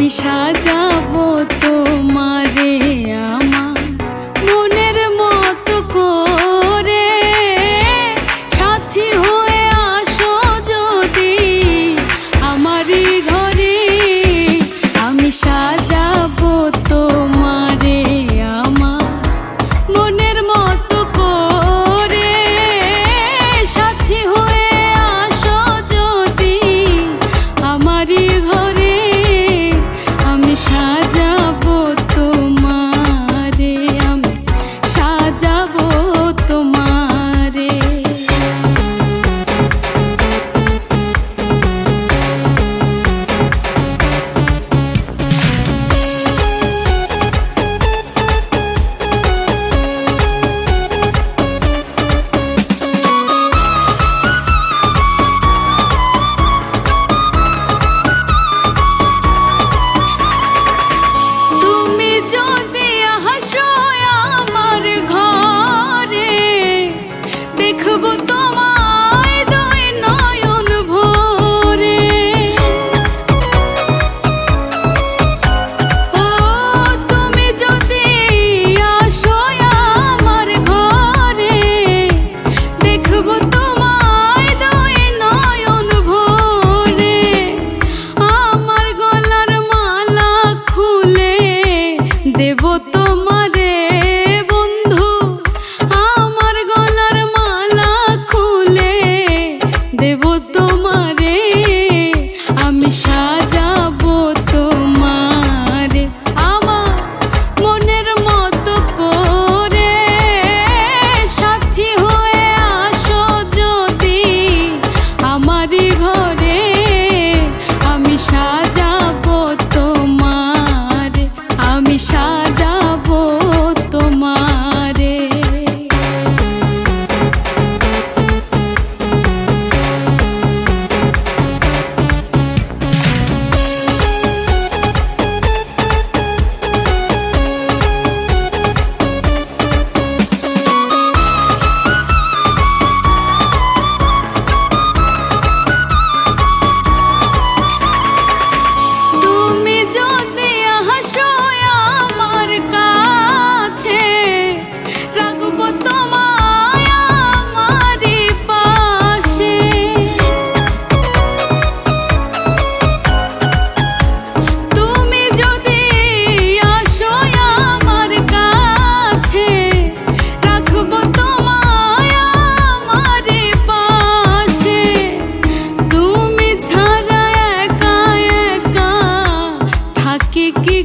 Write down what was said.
আমি সাজাবো তোমারে আমার মনের মতো করে, সাথী হয়ে আসো যদি আমারই ঘরে। আমি সাজাবো তোমারে আমার মনের মতো করে, সাথী হয়ে আসো যদি আমারই ঘরে। আমি সাজাবো তোমারে, আমি সাজাবো তোমারে। যদি হাসো আমার ঘরে, দেখবো তোমায় দুই নয়ন ভরে। ও তুমি যদি আসো আমার ঘরে, দেখবো তোমায় দুই নয়ন ভরে। আমার গলার মালা খুলে দেব তোমারে বন্ধু, আমার গলার মালা খুলে দেব তোমারে। আমি সাজাবো তোমারে আমার মনের মতো করে, সাথী হয়ে আসো যদি আমারই ঘরে। আমি সাজাবো তোমারে, আমি সাজাবো তোমারে। তুমি যদি হাসো আমার কাছে, রাখবো তোমায় আমারই পাশে। তুমি যদি আসো আমার কাছে, রাখবো তোমায় আমারই পাশে। তুমি ছাড়া একা একা থাকি কি